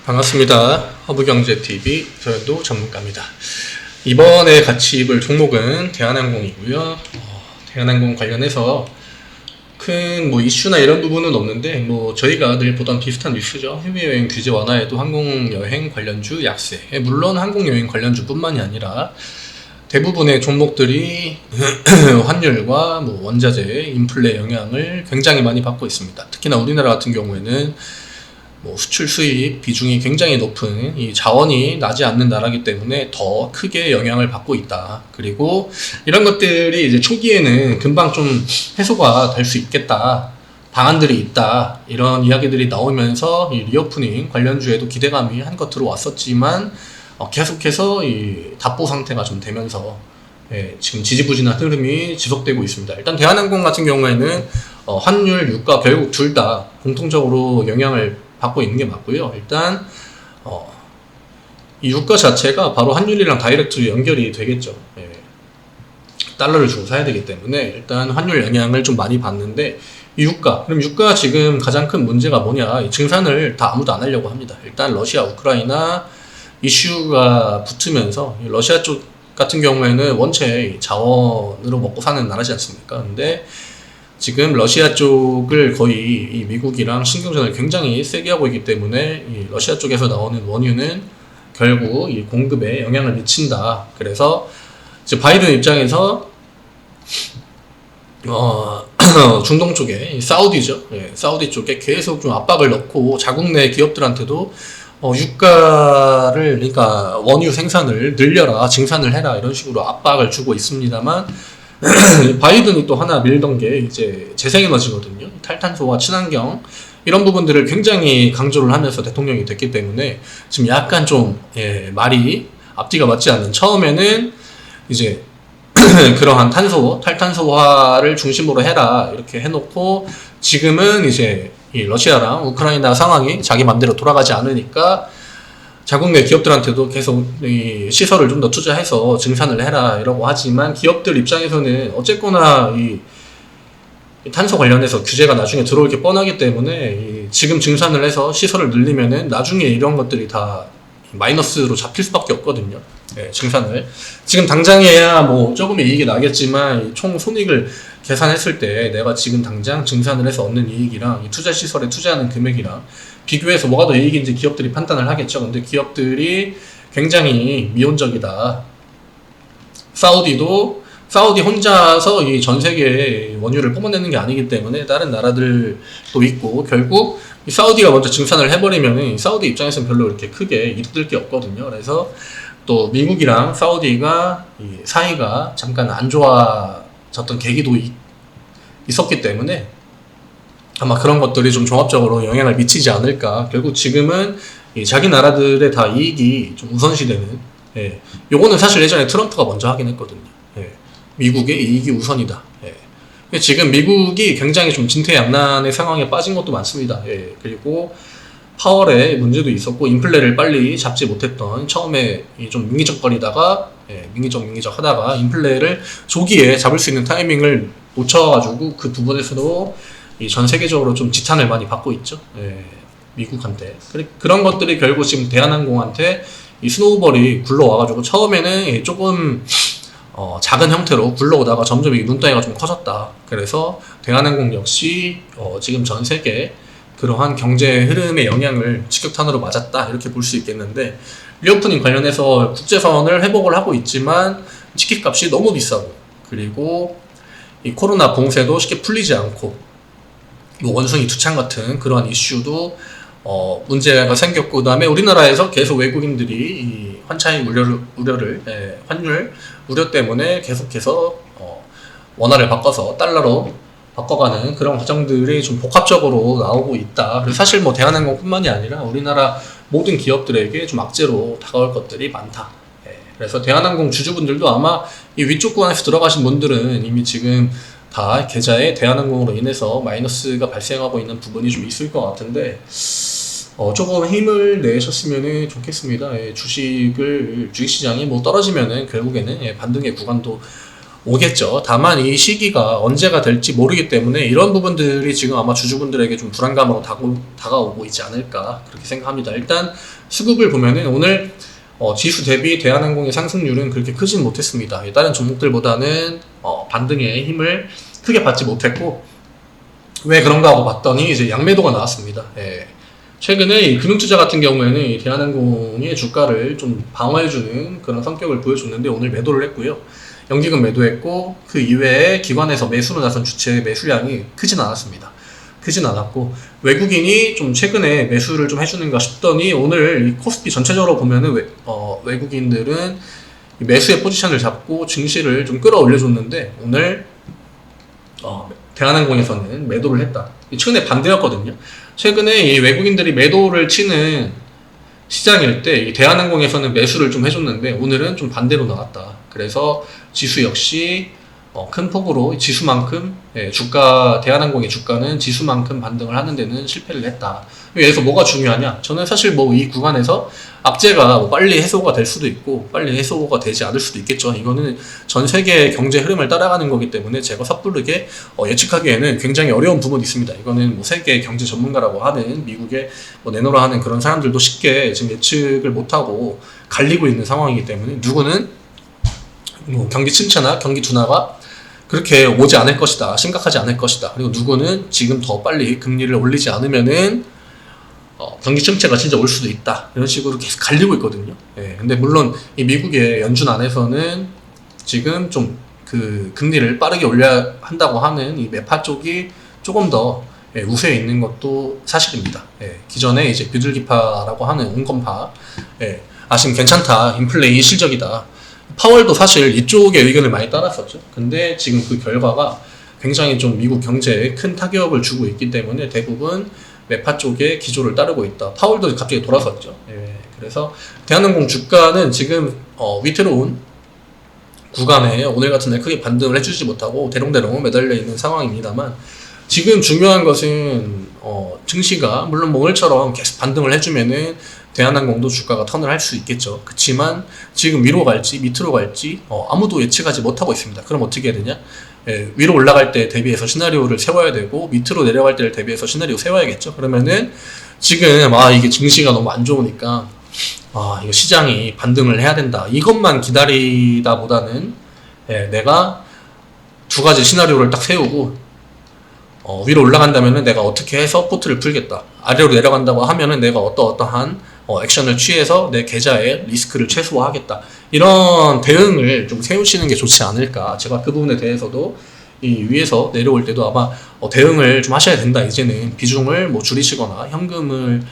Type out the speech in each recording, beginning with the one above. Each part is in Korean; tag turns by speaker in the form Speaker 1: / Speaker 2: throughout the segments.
Speaker 1: 반갑습니다. 허브경제TV 서현도 전문가입니다. 이번에 같이 볼 종목은 대한항공이고요. 대한항공 관련해서 큰 이슈나 이런 부분은 없는데 저희가 늘 보던 비슷한 뉴스죠. 해외여행 규제 완화에도 항공여행 관련주 약세. 물론 항공여행 관련주뿐만이 아니라 대부분의 종목들이 환율과 원자재, 인플레 영향을 굉장히 많이 받고 있습니다. 특히나 우리나라 같은 경우에는 수출 수입 비중이 굉장히 높은 이 자원이 나지 않는 나라이기 때문에 더 크게 영향을 받고 있다. 그리고 이런 것들이 이제 초기에는 금방 좀 해소가 될 수 있겠다. 방안들이 있다. 이런 이야기들이 나오면서 이 리오프닝 관련주에도 기대감이 한껏 들어왔었지만 계속해서 이 답보 상태가 좀 되면서 지금 지지부진한 흐름이 지속되고 있습니다. 일단 대한항공 같은 경우에는 환율, 유가 결국 둘 다 공통적으로 영향을 받고 있는 게 맞고요. 일단 이 유가 자체가 바로 환율이랑 다이렉트로 연결이 되겠죠. 달러를 주고 사야 되기 때문에 일단 환율 영향을 좀 많이 받는데 그럼 유가 지금 가장 큰 문제가 뭐냐? 증산을 다 아무도 안 하려고 합니다. 일단 러시아, 우크라이나 이슈가 붙으면서 러시아 쪽 같은 경우에는 원체 자원으로 먹고 사는 나라지 않습니까? 근데 지금 러시아 쪽을 거의 이 미국이랑 신경전을 굉장히 세게 하고 있기 때문에 이 러시아 쪽에서 나오는 원유는 결국 이 공급에 영향을 미친다. 그래서 이제 바이든 입장에서 중동 쪽에 사우디죠. 사우디 쪽에 계속 좀 압박을 넣고 자국 내 기업들한테도 유가를 그러니까 원유 생산을 늘려라, 증산을 해라 이런 식으로 압박을 주고 있습니다만 바이든이 또 하나 밀던 게 이제 재생에너지거든요. 탈탄소와 친환경 이런 부분들을 굉장히 강조를 하면서 대통령이 됐기 때문에 지금 약간 좀 말이 앞뒤가 맞지 않는 처음에는 이제 그러한 탈탄소화를 중심으로 해라 이렇게 해놓고 지금은 이제 이 러시아랑 우크라이나 상황이 자기 맘대로 돌아가지 않으니까 자국 내 기업들한테도 계속 이 시설을 좀 더 투자해서 증산을 해라 이러고 하지만 기업들 입장에서는 어쨌거나 이 탄소 관련해서 규제가 나중에 들어올 게 뻔하기 때문에 지금 증산을 해서 시설을 늘리면은 나중에 이런 것들이 다 마이너스로 잡힐 수밖에 없거든요. 증산을 지금 당장에야 조금의 이익이 나겠지만 총 손익을 계산했을 때 내가 지금 당장 증산을 해서 얻는 이익이랑 이 투자 시설에 투자하는 금액이랑 비교해서 뭐가 더 이익인지 기업들이 판단을 하겠죠. 근데 기업들이 굉장히 미온적이다. 사우디 혼자서 이 전 세계의 원유를 뿜어내는 게 아니기 때문에 다른 나라들도 있고 결국 이 사우디가 먼저 증산을 해버리면 사우디 입장에서는 별로 이렇게 크게 이득될 게 없거든요. 그래서 또 미국이랑 사우디가 이 사이가 잠깐 안 좋아졌던 계기도 있었기 때문에 아마 그런 것들이 좀 종합적으로 영향을 미치지 않을까. 결국 지금은 이 자기 나라들의 다 이익이 좀 우선시되는. 요거는 사실 예전에 트럼프가 먼저 하긴 했거든요. 미국의 이익이 우선이다. 지금 미국이 굉장히 좀 진퇴양난의 상황에 빠진 것도 많습니다. 그리고 파월에 문제도 있었고 인플레를 빨리 잡지 못했던 처음에 좀 민기적거리다가 민기적 하다가 인플레를 조기에 잡을 수 있는 타이밍을 놓쳐가지고 그 부분에서도 전 세계적으로 좀 지탄을 많이 받고 있죠. 미국한테. 그런 것들이 결국 지금 대한항공한테 이 스노우볼이 굴러와가지고 처음에는 조금 작은 형태로 굴러오다가 점점 이 눈덩이가 좀 커졌다. 그래서 대한항공 역시 지금 전 세계 그러한 경제 흐름의 영향을 직격탄으로 맞았다 이렇게 볼 수 있겠는데 리오프닝 관련해서 국제선을 회복을 하고 있지만 티켓값이 너무 비싸고 그리고 이 코로나 봉쇄도 쉽게 풀리지 않고 원숭이 투창 같은 그러한 이슈도 문제가 생겼고 그다음에 우리나라에서 계속 외국인들이 이 환차익 환율 우려 때문에 계속해서 원화를 바꿔서 달러로 바꿔가는 그런 과정들이 좀 복합적으로 나오고 있다. 그래서 사실 대한항공뿐만이 아니라 우리나라 모든 기업들에게 좀 악재로 다가올 것들이 많다. 그래서 대한항공 주주분들도 아마 이 위쪽 구간에서 들어가신 분들은 이미 지금 다 계좌에 대한항공으로 인해서 마이너스가 발생하고 있는 부분이 좀 있을 것 같은데 조금 힘을 내셨으면 좋겠습니다. 주식시장이 뭐 떨어지면은 결국에는 반등의 구간도 오겠죠. 다만 이 시기가 언제가 될지 모르기 때문에 이런 부분들이 지금 아마 주주분들에게 좀 불안감으로 다가오고 있지 않을까 그렇게 생각합니다. 일단 수급을 보면은 오늘 지수 대비 대한항공의 상승률은 그렇게 크진 못했습니다. 다른 종목들보다는 반등의 힘을 크게 받지 못했고, 왜 그런가 하고 봤더니 이제 양매도가 나왔습니다. 최근에 이 금융투자 같은 경우에는 이 대한항공의 주가를 좀 방어해주는 그런 성격을 보여줬는데 오늘 매도를 했고요. 연기금 매도했고, 그 이외에 기관에서 매수로 나선 주체의 매수량이 크진 않았고, 외국인이 좀 최근에 매수를 좀 해주는가 싶더니 오늘 이 코스피 전체적으로 보면은 외국인들은 매수의 포지션을 잡고 증시를 좀 끌어올려줬는데 오늘 대한항공에서는 매도를 했다. 최근에 반대였거든요. 최근에 이 외국인들이 매도를 치는 시장일 때 이 대한항공에서는 매수를 좀 해줬는데 오늘은 좀 반대로 나왔다. 그래서 지수 역시 큰 폭으로 지수만큼 대한항공의 주가는 지수만큼 반등을 하는 데는 실패를 했다. 여기서 뭐가 중요하냐? 저는 사실 뭐 이 구간에서 악재가 뭐 빨리 해소가 될 수도 있고 빨리 해소가 되지 않을 수도 있겠죠. 이거는 전 세계 경제 흐름을 따라가는 거기 때문에 제가 섣부르게 예측하기에는 굉장히 어려운 부분이 있습니다. 이거는 뭐 세계 경제 전문가라고 하는 미국의 뭐 내노라 하는 그런 사람들도 쉽게 지금 예측을 못하고 갈리고 있는 상황이기 때문에 누구는 뭐 경기 침체나 경기 둔화가 그렇게 오지 않을 것이다. 심각하지 않을 것이다. 그리고 누구는 지금 더 빨리 금리를 올리지 않으면은 경기 침체가 진짜 올 수도 있다. 이런 식으로 계속 갈리고 있거든요. 근데 물론 이 미국의 연준 안에서는 지금 좀 그 금리를 빠르게 올려야 한다고 하는 이 매파 쪽이 조금 더 우세에 있는 것도 사실입니다. 기존에 이제 비둘기파라고 하는 온건파, 지금 괜찮다. 인플레이 실적이다. 파월도 사실 이쪽의 의견을 많이 따랐었죠. 근데 지금 그 결과가 굉장히 좀 미국 경제에 큰 타격을 주고 있기 때문에 대부분 매파 쪽의 기조를 따르고 있다. 파월도 갑자기 돌아섰죠. 그래서 대한항공 주가는 지금 위태로운 구간에 오늘 같은 날 크게 반등을 해주지 못하고 대롱대롱 매달려 있는 상황입니다만, 지금 중요한 것은 증시가 물론 뭐 오늘처럼 계속 반등을 해주면은 대한항공도 주가가 턴을 할 수 있겠죠. 그렇지만 지금 위로 갈지 밑으로 갈지 아무도 예측하지 못하고 있습니다. 그럼 어떻게 해야 되냐? 위로 올라갈 때 대비해서 시나리오를 세워야 되고 밑으로 내려갈 때를 대비해서 시나리오 세워야겠죠. 그러면은 지금 이게 증시가 너무 안 좋으니까 이거 시장이 반등을 해야 된다. 이것만 기다리다 보다는 내가 두 가지 시나리오를 딱 세우고 위로 올라간다면은 내가 어떻게 해서 포트를 풀겠다. 아래로 내려간다고 하면은 내가 어떠한 액션을 취해서 내 계좌의 리스크를 최소화하겠다. 이런 대응을 좀 세우시는 게 좋지 않을까. 제가 그 부분에 대해서도 이 위에서 내려올 때도 아마 대응을 좀 하셔야 된다. 이제는 비중을 뭐 줄이시거나 현금을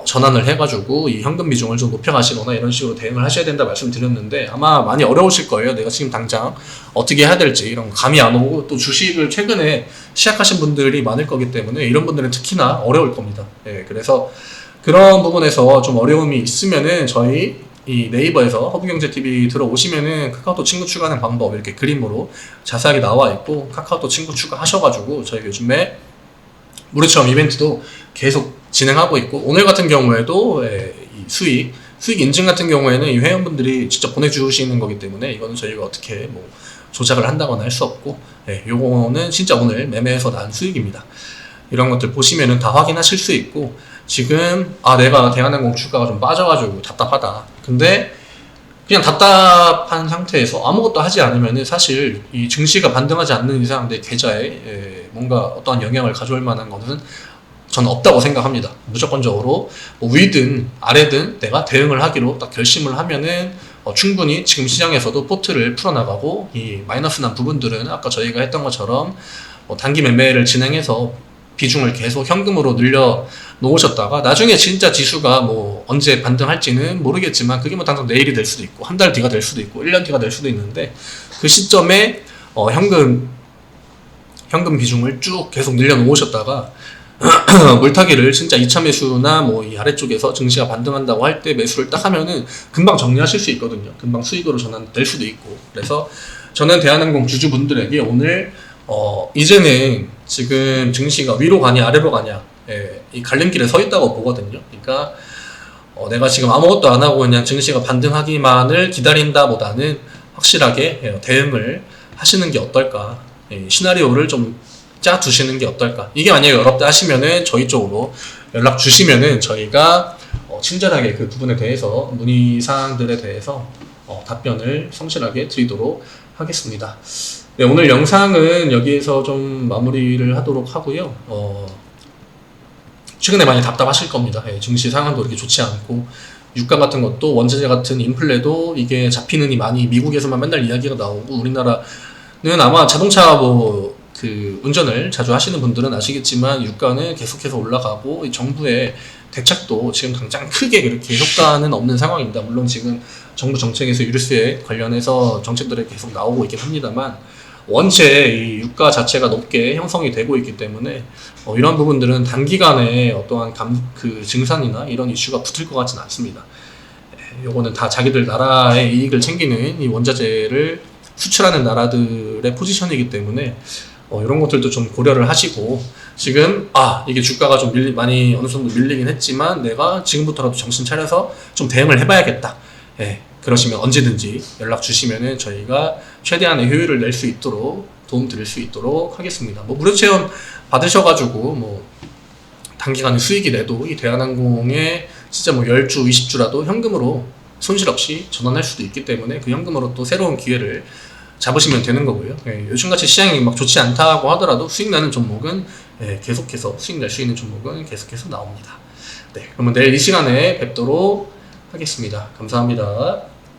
Speaker 1: 전환을 해가지고 이 현금 비중을 좀 높여가시거나 이런 식으로 대응을 하셔야 된다 말씀드렸는데 아마 많이 어려우실 거예요. 내가 지금 당장 어떻게 해야 될지 이런 감이 안 오고, 또 주식을 최근에 시작하신 분들이 많을 거기 때문에 이런 분들은 특히나 어려울 겁니다. 그래서 그런 부분에서 좀 어려움이 있으면은 저희 이 네이버에서 허브경제TV 들어오시면은 카카오톡 친구 추가하는 방법 이렇게 그림으로 자세하게 나와 있고, 카카오톡 친구 추가하셔가지고 저희 요즘에 무료체험 이벤트도 계속 진행하고 있고, 오늘 같은 경우에도 이 수익 인증 같은 경우에는 이 회원분들이 직접 보내주시는 거기 때문에 이거는 저희가 어떻게 뭐 조작을 한다거나 할 수 없고, 요거는 진짜 오늘 매매해서 난 수익입니다. 이런 것들 보시면은 다 확인하실 수 있고, 지금 내가 대한항공 주가가 좀 빠져가지고 답답하다. 근데 그냥 답답한 상태에서 아무것도 하지 않으면은 사실 이 증시가 반등하지 않는 이상 내 계좌에 뭔가 어떠한 영향을 가져올 만한 것은 저는 없다고 생각합니다. 무조건적으로 뭐 위든 아래든 내가 대응을 하기로 딱 결심을 하면은 충분히 지금 시장에서도 포트를 풀어나가고, 이 마이너스 난 부분들은 아까 저희가 했던 것처럼 단기 매매를 진행해서 비중을 계속 현금으로 늘려 놓으셨다가 나중에 진짜 지수가 뭐 언제 반등할지는 모르겠지만 그게 뭐 당장 내일이 될 수도 있고 한 달 뒤가 될 수도 있고 1년 뒤가 될 수도 있는데, 그 시점에 현금 비중을 쭉 계속 늘려 놓으셨다가 물타기를 진짜 2차 매수나 뭐 이 아래쪽에서 증시가 반등한다고 할 때 매수를 딱 하면은 금방 정리하실 수 있거든요. 금방 수익으로 전환될 수도 있고. 그래서 저는 대한항공 주주분들에게 오늘 이제는 지금 증시가 위로 가냐 아래로 가냐 이 갈림길에 서 있다고 보거든요. 그러니까 내가 지금 아무것도 안 하고 그냥 증시가 반등하기만을 기다린다 보다는 확실하게 대응을 하시는 게 어떨까, 시나리오를 좀 짜두시는 게 어떨까. 이게 만약에 어렵다 하시면은 저희 쪽으로 연락 주시면은 저희가 친절하게 그 부분에 대해서 문의사항들에 대해서 답변을 성실하게 드리도록 하겠습니다. 네, 오늘 영상은 여기에서 좀 마무리를 하도록 하고요. 최근에 많이 답답하실 겁니다. 증시 상황도 그렇게 좋지 않고 유가 같은 것도 원자재 같은 인플레도 이게 잡히느니 많이 미국에서만 맨날 이야기가 나오고, 우리나라는 아마 자동차 그 운전을 자주 하시는 분들은 아시겠지만 유가는 계속해서 올라가고 정부의 대책도 지금 당장 크게 그렇게 효과는 없는 상황입니다. 물론 지금 정부 정책에서 유류세 관련해서 정책들이 계속 나오고 있긴 합니다만 원체 이 유가 자체가 높게 형성이 되고 있기 때문에 이런 부분들은 단기간에 어떠한 그 증산이나 이런 이슈가 붙을 것 같지는 않습니다. 요거는 다 자기들 나라의 이익을 챙기는 이 원자재를 수출하는 나라들의 포지션이기 때문에 이런 것들도 좀 고려를 하시고, 지금 이게 주가가 좀 많이 어느 정도 밀리긴 했지만 내가 지금부터라도 정신 차려서 좀 대응을 해봐야겠다. 그러시면 언제든지 연락 주시면은 저희가 최대한의 효율을 낼 수 있도록 도움 드릴 수 있도록 하겠습니다. 무료 체험 받으셔가지고 단기간에 수익이 내도 이 대한항공에 진짜 10주, 20주라도 현금으로 손실 없이 전환할 수도 있기 때문에 그 현금으로 또 새로운 기회를 잡으시면 되는 거고요. 요즘같이 시장이 막 좋지 않다고 하더라도 수익 나는 종목은 계속해서 수익 낼 수 있는 종목은 계속해서 나옵니다. 네, 그러면 내일 이 시간에 뵙도록 하겠습니다. 감사합니다.